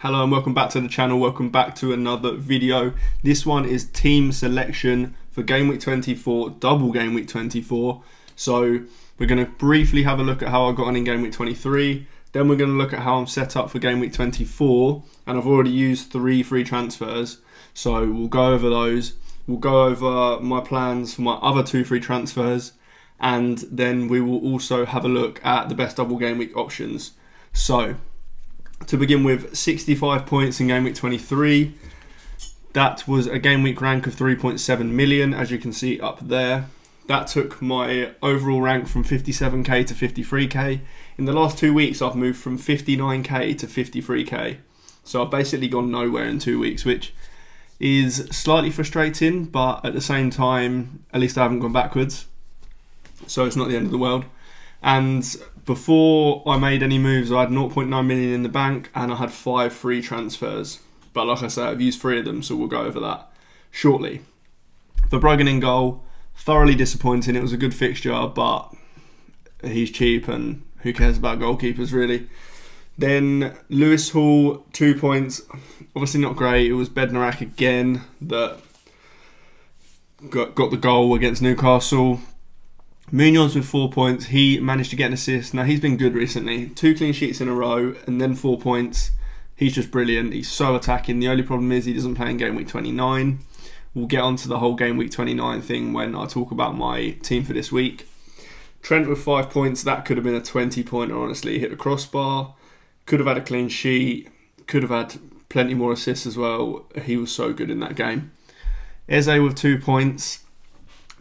Hello and welcome back to the channel, welcome back to another video. This one is team selection for Game Week 24, double Game Week 24. So we're going to briefly have a look at how I got on in Game Week 23, then we're going to look at how I'm set up for Game Week 24, and I've already used 3 free transfers, so we'll go over those. We'll go over my plans for my other 2 free transfers, and then we will also have a look at the best double Game Week options. So to begin with, 65 points in Game Week 23. That was a Game Week rank of 3.7 million, as you can see up there. That took my overall rank from 57k to 53k. In the last 2 weeks, I've moved from 59k to 53k. So I've basically gone nowhere in 2 weeks, which is slightly frustrating, but at the same time, at least I haven't gone backwards. So it's not the end of the world. And before I made any moves, I had 0.9 million in the bank and I had 5 free transfers. But like I said, I've used 3 of them, so we'll go over that shortly. Verbruggen in goal, thoroughly disappointing. It was a good fixture, but he's cheap and who cares about goalkeepers really. Then Lewis Hall, 2 points. Obviously not great. It was Bednarak again that got the goal against Newcastle. Munoz with 4 points. He managed to get an assist. Now, he's been good recently. 2 clean sheets in a row and then 4 points. He's just brilliant. He's so attacking. The only problem is he doesn't play in Game Week 29. We'll get onto the whole Game Week 29 thing when I talk about my team for this week. Trent with 5 points. That could have been a 20-pointer, honestly. He hit the crossbar. Could have had a clean sheet. Could have had plenty more assists as well. He was so good in that game. Eze with 2 points.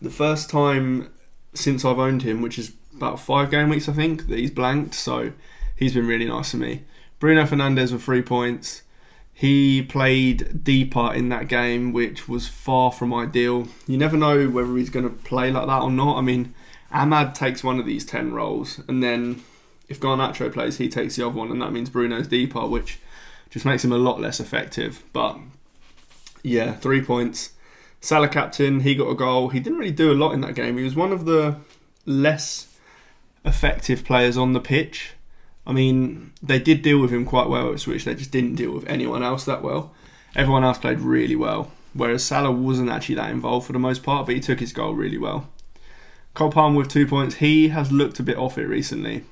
The first time since I've owned him, which is about 5 game weeks I think, that he's blanked, so he's been really nice to me. Bruno Fernandes with 3 points. He played deeper in that game, which was far from ideal. You never know whether he's going to play like that or not. I mean, Ahmad takes one of these 10 roles, and then if Garnacho plays, he takes the other one, and that means Bruno's deeper, which just makes him a lot less effective. But yeah, 3 points. Salah captain, he got a goal. He didn't really do a lot in that game. He was one of the less effective players on the pitch. I mean, they did deal with him quite well at Switch. They just didn't deal with anyone else that well. Everyone else played really well, whereas Salah wasn't actually that involved for the most part, but he took his goal really well. Cole Palmer with 2 points. He has looked a bit off it recently,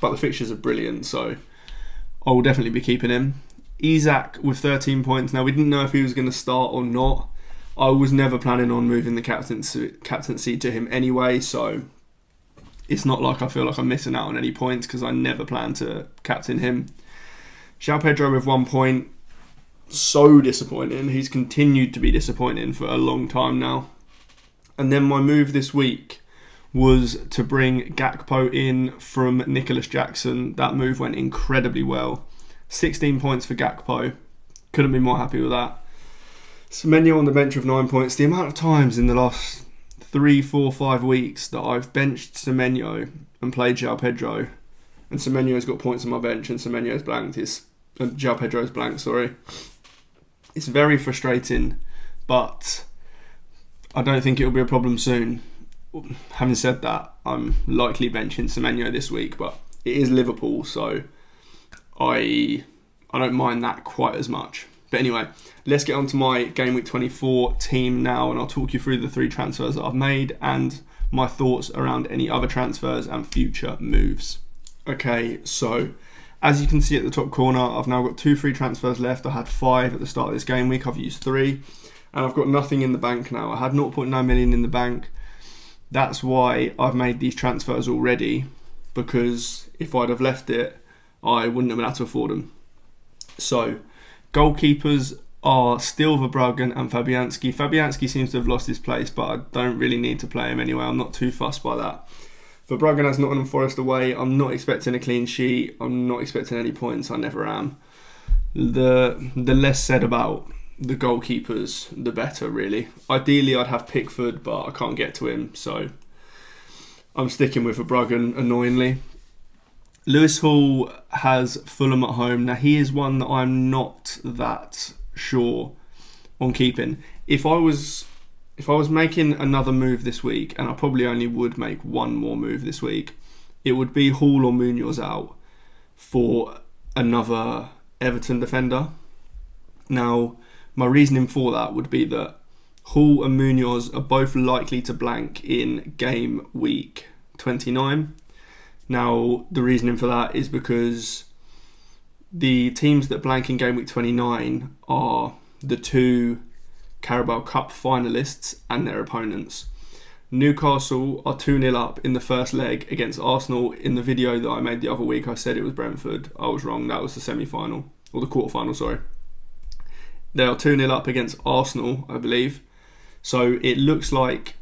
but the fixtures are brilliant, so I will definitely be keeping him. Isak with 13 points. Now, we didn't know if he was going to start or not. I was never planning on moving the captaincy to him anyway, so it's not like I feel like I'm missing out on any points because I never plan to captain him. João Pedro with 1 point. So disappointing. He's continued to be disappointing for a long time now. And then my move this week was to bring Gakpo in from Nicholas Jackson. That move went incredibly well. 16 points for Gakpo. Couldn't be more happy with that. Semenyo on the bench with 9 points. The amount of times in the last 3, 4, 5 weeks that I've benched Semenyo and played João Pedro, and Semenyo's got points on my bench and Semenyo's blanked. João Pedro's blank, sorry. It's very frustrating, but I don't think it'll be a problem soon. Having said that, I'm likely benching Semenyo this week, but it is Liverpool, so I don't mind that quite as much. But anyway, let's get on to my Game Week 24 team now, and I'll talk you through the 3 transfers that I've made and my thoughts around any other transfers and future moves. Okay, so as you can see at the top corner, I've now got 2 free transfers left. I had 5 at the start of this game week. I've used 3, and I've got nothing in the bank now. I had 0.9 million in the bank. That's why I've made these transfers already, because if I'd have left it, I wouldn't have been able to afford them. So goalkeepers are still Verbruggen and Fabianski. Fabianski seems to have lost his place, but I don't really need to play him anyway. I'm not too fussed by that. Verbruggen has Nottingham Forest away. I'm not expecting a clean sheet. I'm not expecting any points. I never am. The less said about the goalkeepers, the better, really. Ideally, I'd have Pickford, but I can't get to him, so I'm sticking with Verbruggen, annoyingly. Lewis Hall has Fulham at home. Now, he is one that I'm not that sure on keeping. If I was making another move this week, and I probably only would make one more move this week, it would be Hall or Munoz out for another Everton defender. Now, my reasoning for that would be that Hall and Munoz are both likely to blank in game week 29. Now, the reasoning for that is because the teams that blank in game week 29 are the two Carabao Cup finalists and their opponents. Newcastle are 2-0 up in the first leg against Arsenal. In the video that I made the other week, I said it was Brentford. I was wrong. That was the semi-final, or the quarter-final, sorry. They are 2-0 up against Arsenal, I believe. So it looks like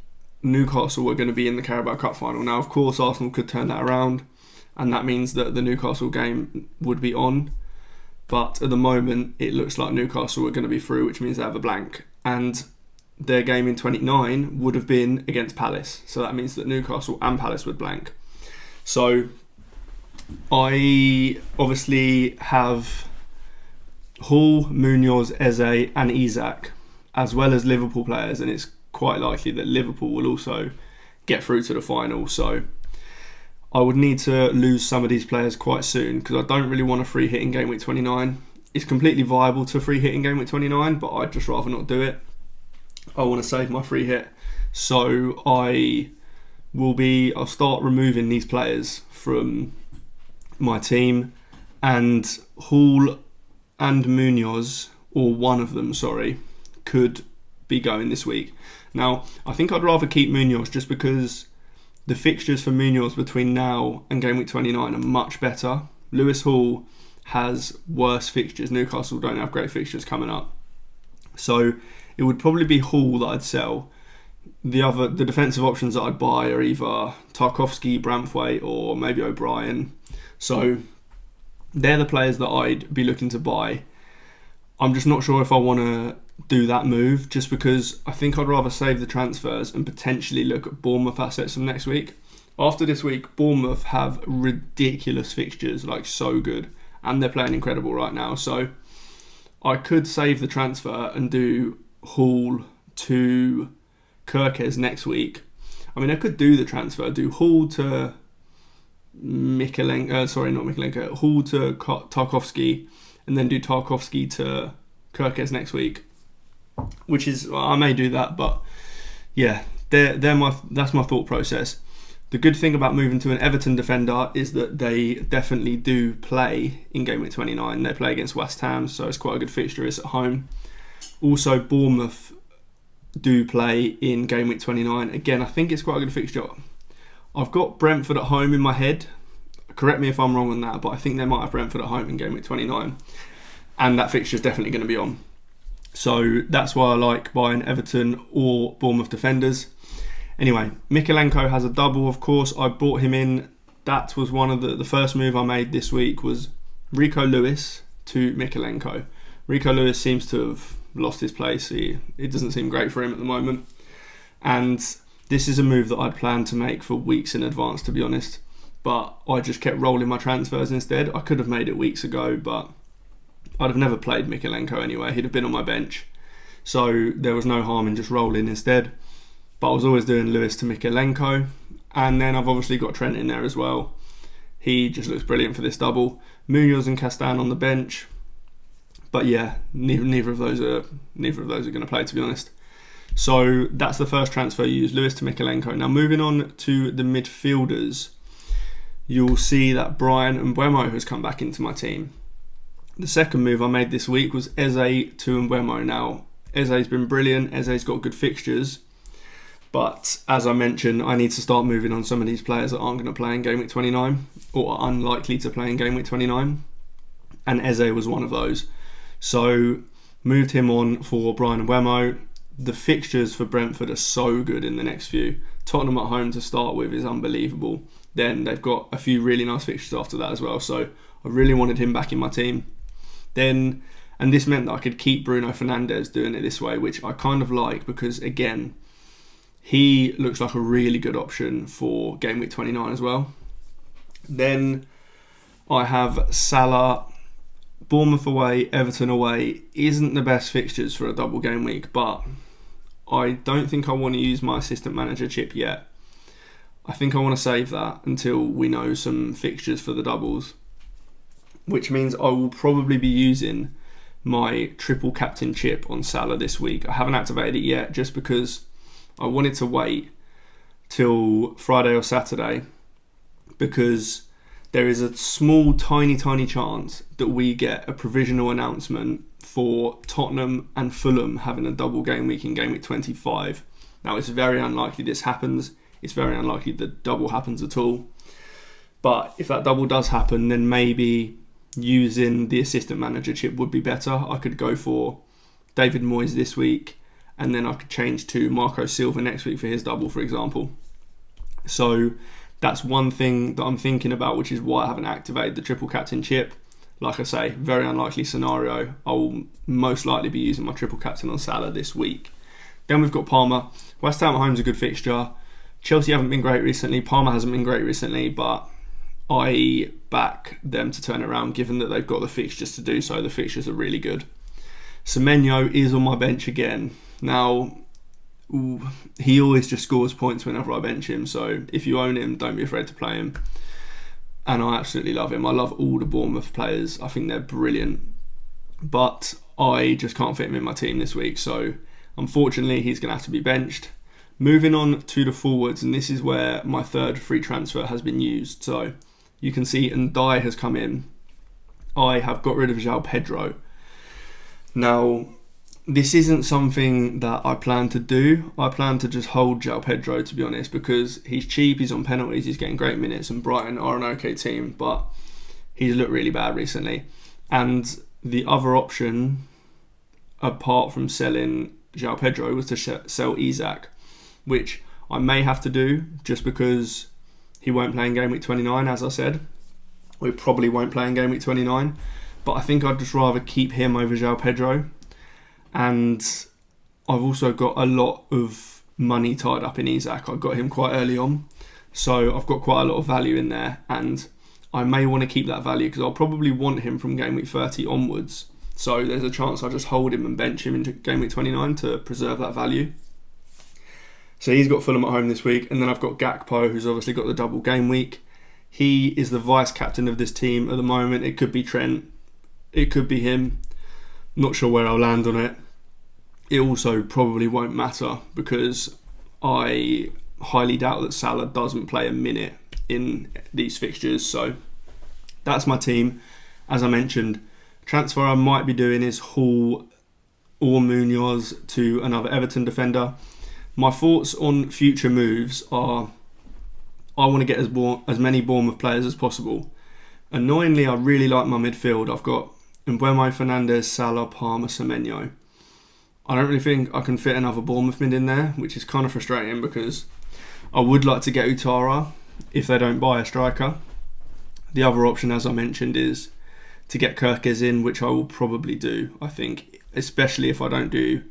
Newcastle are going to be in the Carabao Cup final. Now, of course, Arsenal could turn that around, and that means that the Newcastle game would be on. But at the moment, it looks like Newcastle are going to be through, which means they have a blank. And their game in 29 would have been against Palace. So that means that Newcastle and Palace would blank. So I obviously have Hall, Munoz, Eze and Isak, as well as Liverpool players, and it's quite likely that Liverpool will also get through to the final. So I would need to lose some of these players quite soon because I don't really want a free hit in game week 29. It's completely viable to free hit in game week 29, but I'd just rather not do it. I want to save my free hit. So I'll start removing these players from my team, and Hall and Munoz, or one of them, could be going this week. Now, I think I'd rather keep Munoz just because the fixtures for Munoz between now and game week 29 are much better. Lewis Hall has worse fixtures. Newcastle don't have great fixtures coming up. So it would probably be Hall that I'd sell. The defensive options that I'd buy are either Tarkowski, Branthwaite, or maybe O'Brien. So they're the players that I'd be looking to buy. I'm just not sure if I want to do that move, just because I think I'd rather save the transfers and potentially look at Bournemouth assets from next week. After this week, Bournemouth have ridiculous fixtures, like so good, and they're playing incredible right now. So I could save the transfer and do Hall to Kirkes next week. I mean, I could do the transfer, do Hall to Hall to Tarkowski, and then do Tarkowski to Kirkes next week, which is, I may do that, but yeah, that's my thought process. The good thing about moving to an Everton defender is that they definitely do play in game week 29. They play against West Ham, so it's quite a good fixture. It's at home. Also, Bournemouth do play in game week 29. Again, I think it's quite a good fixture. I've got Brentford at home in my head. Correct me if I'm wrong on that, but I think they might have Brentford at home in game week 29. And that fixture is definitely going to be on. So that's why I like buying Everton or Bournemouth defenders. Anyway, Mykolenko has a double, of course. I bought him in. That was one of the first move I made this week was Rico Lewis to Mykolenko. Rico Lewis seems to have lost his place. It doesn't seem great for him at the moment. And this is a move that I'd planned to make for weeks in advance, to be honest. But I just kept rolling my transfers instead. I could have made it weeks ago, but I'd have never played Mykolenko anyway. He'd have been on my bench. So there was no harm in just rolling instead. But I was always doing Lewis to Mykolenko. And then I've obviously got Trent in there as well. He just looks brilliant for this double. Munoz and Castan on the bench. But yeah, neither of those are going to play, to be honest. So that's the first transfer used, Lewis to Mykolenko. Now moving on to the midfielders, you'll see that Brian Mbeumo has come back into my team. The second move I made this week was Eze to Mbeumo. Now, Eze's been brilliant. Eze's got good fixtures. But as I mentioned, I need to start moving on some of these players that aren't going to play in game week 29 or are unlikely to play in game week 29. And Eze was one of those. So moved him on for Brian Mbeumo. The fixtures for Brentford are so good in the next few. Tottenham at home to start with is unbelievable. Then they've got a few really nice fixtures after that as well. So I really wanted him back in my team. And this meant that I could keep Bruno Fernandes doing it this way, which I kind of like because, again, he looks like a really good option for game week 29 as well. Then I have Salah. Bournemouth away, Everton away isn't the best fixtures for a double game week, but I don't think I want to use my assistant manager chip yet. I think I want to save that until we know some fixtures for the doubles. which means I will probably be using my triple captain chip on Salah this week. I haven't activated it yet just because I wanted to wait till Friday or Saturday, because there is a small, tiny chance that we get a provisional announcement for Tottenham and Fulham having a double game week in Game Week 25. Now, it's very unlikely this happens. It's very unlikely the double happens at all. But if that double does happen, then maybe using the assistant manager chip would be better. I could go for David Moyes this week, and then I could change to Marco Silva next week for his double, for example. So that's one thing that I'm thinking about, which is why I haven't activated the triple captain chip. Like I say, very unlikely scenario. I will most likely be using my triple captain on Salah this week. Then we've got Palmer. West Ham at home's a good fixture. Chelsea haven't been great recently. Palmer hasn't been great recently, but I back them to turn it around, given that they've got the fixtures to do so. The fixtures are really good. Semenyo is on my bench again. Now, he always just scores points whenever I bench him, so if you own him, don't be afraid to play him. And I absolutely love him. I love all the Bournemouth players. I think they're brilliant. But I just can't fit him in my team this week, so unfortunately he's going to have to be benched. Moving on to the forwards, and this is where my third free transfer has been used. So you can see Ndai has come in. I have got rid of João Pedro. Now, this isn't something that I plan to do. I plan to just hold João Pedro, to be honest, because he's cheap, he's on penalties, he's getting great minutes, and Brighton are an okay team, but he's looked really bad recently. And the other option, apart from selling João Pedro, was to sell Isak, which I may have to do just because he won't play in Game Week 29, as I said. We probably won't play in Game Week 29, but I think I'd just rather keep him over João Pedro. And I've also got a lot of money tied up in Isak. I got him quite early on, so I've got quite a lot of value in there, and I may want to keep that value because I'll probably want him from Game Week 30 onwards. So there's a chance I'll just hold him and bench him into Game Week 29 to preserve that value. So he's got Fulham at home this week, and then I've got Gakpo, who's obviously got the double game week. He is the vice captain of this team at the moment. It could be Trent, it could be him. Not sure where I'll land on it. It also probably won't matter because I highly doubt that Salah doesn't play a minute in these fixtures. So that's my team. As I mentioned, transfer I might be doing is Hall or Munoz to another Everton defender. My thoughts on future moves are I want to get as many Bournemouth players as possible. Annoyingly, I really like my midfield. I've got Mbeumo, Fernandes, Salah, Palmer, Semenyo. I don't really think I can fit another Bournemouth mid in there, which is kind of frustrating because I would like to get Utara if they don't buy a striker. The other option, as I mentioned, is to get Kirkes in, which I will probably do, I think, especially if I don't do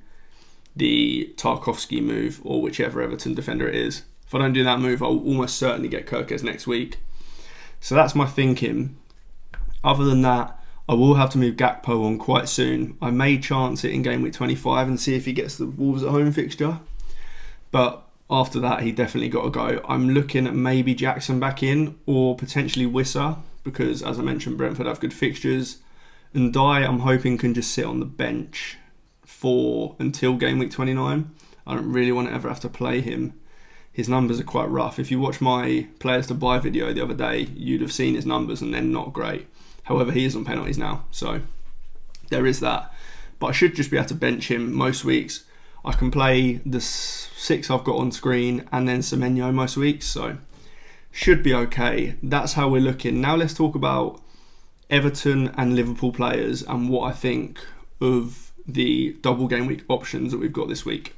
the Tarkowski move or whichever Everton defender it is. If I don't do that move, I'll almost certainly get Kirkes next week. So that's my thinking. Other than that, I will have to move Gakpo on quite soon. I may chance it in Game Week 25 and see if he gets the Wolves at home fixture. But after that, he definitely got to go. I'm looking at maybe Jackson back in or potentially Wissa because, as I mentioned, Brentford have good fixtures. And Ndai, I'm hoping, can just sit on the bench until Game Week 29. I don't really want to ever have to play him. His numbers are quite rough. If you watch my players to buy video the other day, you'd have seen his numbers and they're not great. However, he is on penalties now, so there is that. But I should just be able to bench him most weeks. I can play the 6 I've got on screen and then Semenyo most weeks, so should be okay. That's how we're looking. Now let's talk about Everton and Liverpool players and what I think of the double game week options that we've got this week.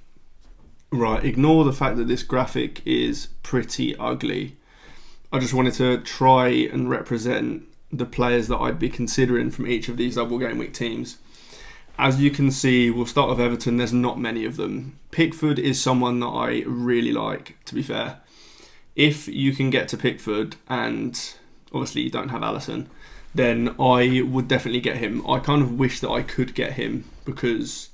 Right, ignore the fact that this graphic is pretty ugly. I just wanted to try and represent the players that I'd be considering from each of these double game week teams. As you can see, we'll start with Everton. There's not many of them. Pickford is someone that I really like, to be fair. If you can get to Pickford, and obviously you don't have Alisson, then I would definitely get him. I kind of wish that I could get him because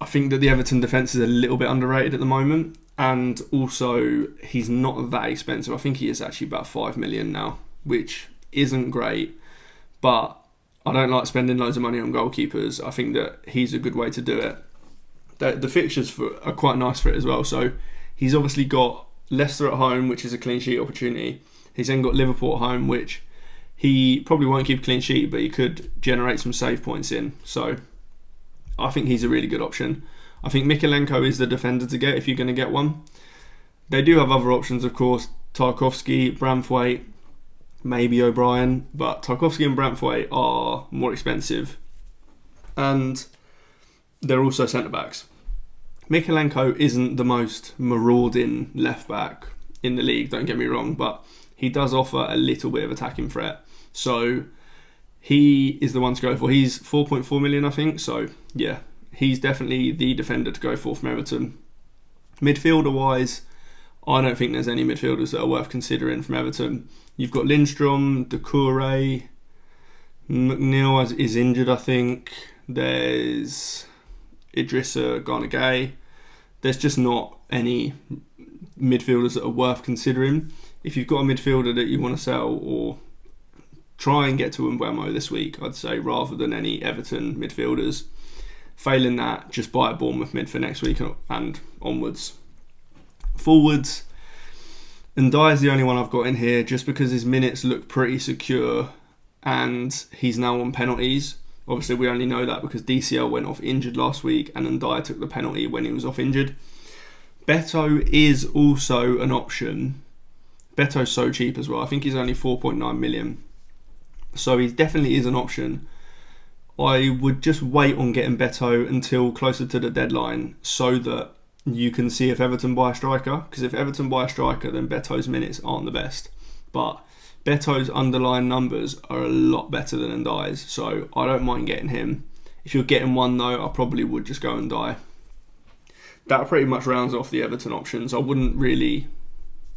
I think that the Everton defence is a little bit underrated at the moment, and also he's not that expensive. I think he is actually about 5 million now, which isn't great, but I don't like spending loads of money on goalkeepers. I think that he's a good way to do it. The fixtures are quite nice for it as well. So he's obviously got Leicester at home, which is a clean sheet opportunity. He's then got Liverpool at home, which he probably won't keep a clean sheet, but he could generate some save points in. So I think he's a really good option. I think Mykolenko is the defender to get if you're going to get one. They do have other options, of course. Tarkowski, Branthwaite, maybe O'Brien, but Tarkowski and Branthwaite are more expensive. And they're also centre-backs. Mykolenko isn't the most marauding left-back in the league, don't get me wrong, but he does offer a little bit of attacking threat. So he is the one to go for. He's 4.4 million, I think. So yeah, he's definitely the defender to go for from Everton. Midfielder-wise, I don't think there's any midfielders that are worth considering from Everton. You've got Lindstrom, Doucouré, McNeil is injured, I think. There's Idrissa Gana Gueye. There's just not any midfielders that are worth considering. If you've got a midfielder that you want to sell, or try and get to Mbeumo this week, I'd say, rather than any Everton midfielders. Failing that, just buy a Bournemouth mid for next week and onwards. Forwards, Ndiaye is the only one I've got in here just because his minutes look pretty secure and he's now on penalties. Obviously, we only know that because DCL went off injured last week and Ndiaye took the penalty when he was off injured. Beto is also an option. Beto's so cheap as well. I think he's only 4.9 million. So he definitely is an option. I would just wait on getting Beto until closer to the deadline so that you can see if Everton buy a striker. Because if Everton buy a striker, then Beto's minutes aren't the best. But Beto's underlying numbers are a lot better than Ndiaye's, so I don't mind getting him. If you're getting one though, I probably would just go Ndiaye. That pretty much rounds off the Everton options. I wouldn't really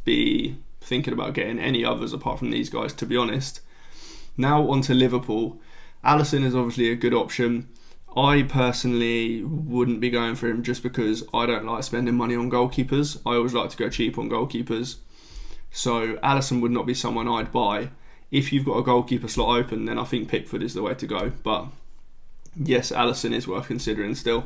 be thinking about getting any others apart from these guys, to be honest. Now on to Liverpool. Alisson is obviously a good option. I personally wouldn't be going for him just because I don't like spending money on goalkeepers. I always like to go cheap on goalkeepers. So Alisson would not be someone I'd buy. If you've got a goalkeeper slot open, then I think Pickford is the way to go. But yes, Alisson is worth considering still.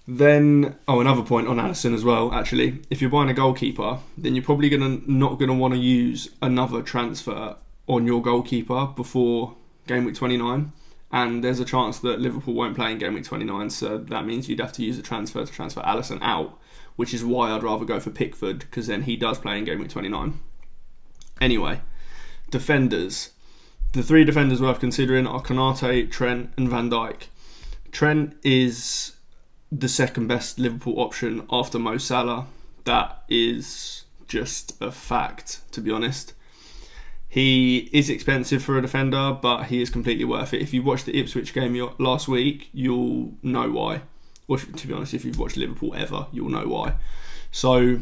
Then, another point on Alisson as well, actually. If you're buying a goalkeeper, then you're probably not going to want to use another transfer on your goalkeeper before Game Week 29. And there's a chance that Liverpool won't play in Game Week 29, so that means you'd have to use a transfer to transfer Alisson out, which is why I'd rather go for Pickford, because then he does play in Game Week 29. Anyway, defenders. The three defenders worth considering are Konate, Trent and Van Dijk. Trent is the second best Liverpool option after Mo Salah. That is just a fact, to be honest. He is expensive for a defender, but he is completely worth it. If you watched the Ipswich game last week, you'll know why. Or to be honest, if you've watched Liverpool ever, you'll know why. So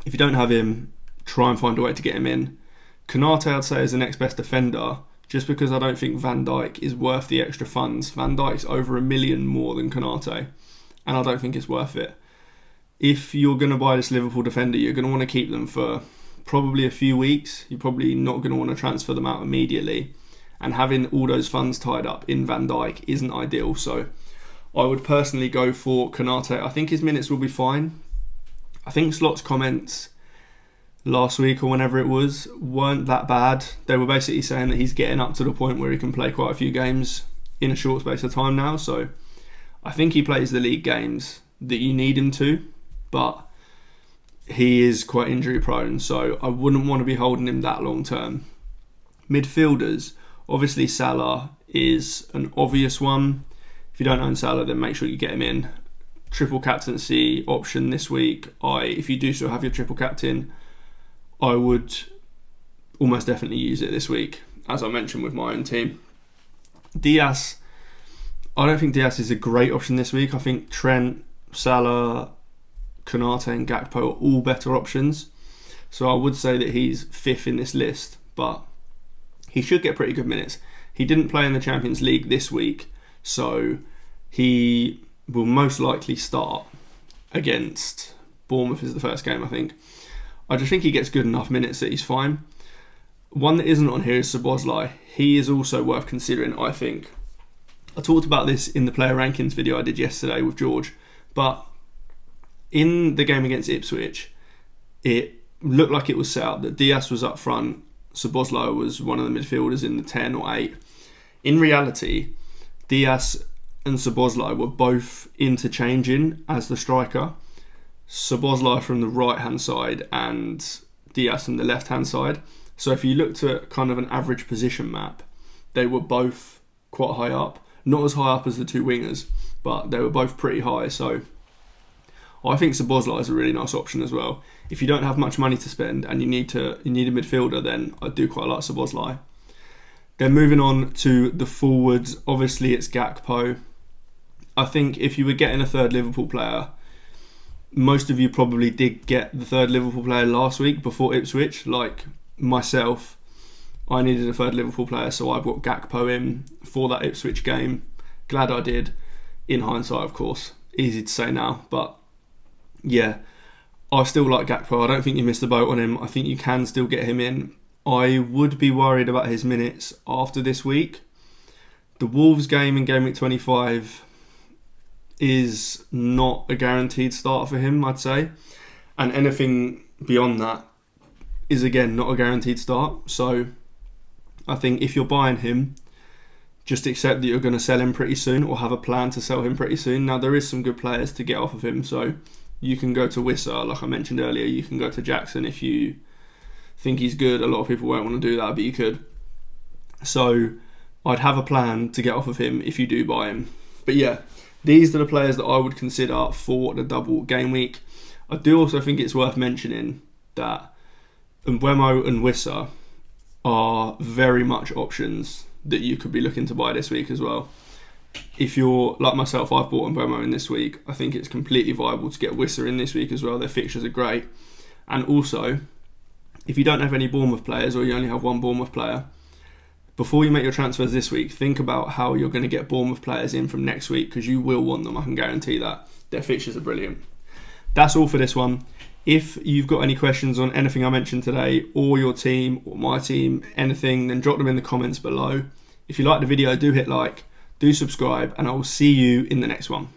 if you don't have him, try and find a way to get him in. Konate, I'd say, is the next best defender, just because I don't think Van Dijk is worth the extra funds. Van Dijk's over $1 million more than Konate, and I don't think it's worth it. If you're going to buy this Liverpool defender, you're going to want to keep them for probably a few weeks. You're probably not going to want to transfer them out immediately, and having all those funds tied up in Van Dijk isn't ideal. So I would personally go for Konate. I think his minutes will be fine. I think Slot's comments last week or whenever it was weren't that bad. They were basically saying that he's getting up to the point where he can play quite a few games in a short space of time now. So I think he plays the league games that you need him to, but he is quite injury prone, so I wouldn't want to be holding him that long term. Midfielders, obviously Salah is an obvious one. If you don't own Salah, then make sure you get him in. Triple captaincy option this week. If you do still have your triple captain, I would almost definitely use it this week, as I mentioned with my own team. Diaz, I don't think Diaz is a great option this week. I think Trent, Salah, Konate and Gakpo are all better options. So I would say that he's fifth in this list, but he should get pretty good minutes. He didn't play in the Champions League this week, so he will most likely start against Bournemouth is the first game, I think. I just think he gets good enough minutes that he's fine. One that isn't on here is Szoboszlai. He is also worth considering, I think. I talked about this in the player rankings video I did yesterday with George, but in the game against Ipswich, it looked like it was set up that Diaz was up front, Szoboszlai was one of the midfielders in the 10 or 8. In reality, Diaz and Szoboszlai were both interchanging as the striker. Szoboszlai from the right hand side and Diaz from the left hand side. So if you looked at kind of an average position map, they were both quite high up. Not as high up as the two wingers, but they were both pretty high. So I think Szoboszlai is a really nice option as well. If you don't have much money to spend and you need a midfielder, then I do quite like Szoboszlai. Then moving on to the forwards, obviously it's Gakpo. I think if you were getting a third Liverpool player, most of you probably did get the third Liverpool player last week before Ipswich. Like myself, I needed a third Liverpool player, so I brought Gakpo in for that Ipswich game. Glad I did. In hindsight, of course. Easy to say now, but yeah, I still like Gakpo. I don't think you missed the boat on him. I think you can still get him in. I would be worried about his minutes after this week. The Wolves game in Gameweek 25 is not a guaranteed start for him, I'd say. And anything beyond that is, again, not a guaranteed start. So I think if you're buying him, just accept that you're going to sell him pretty soon or have a plan to sell him pretty soon. Now, there is some good players to get off of him. So you can go to Wissa, like I mentioned earlier. You can go to Jackson if you think he's good. A lot of people won't want to do that, but you could. So I'd have a plan to get off of him if you do buy him. But yeah, these are the players that I would consider for the double game week. I do also think it's worth mentioning that Mbeumo and Wissa are very much options that you could be looking to buy this week as well. If you're like myself, I've bought Mbeumo in this week. I think it's completely viable to get Wissa in this week as well. Their fixtures are great. And also, if you don't have any Bournemouth players or you only have one Bournemouth player, before you make your transfers this week, think about how you're going to get Bournemouth players in from next week, because you will want them, I can guarantee that. Their fixtures are brilliant. That's all for this one. If you've got any questions on anything I mentioned today, or your team, or my team, anything, then drop them in the comments below. If you like the video, do hit like, do subscribe, and I will see you in the next one.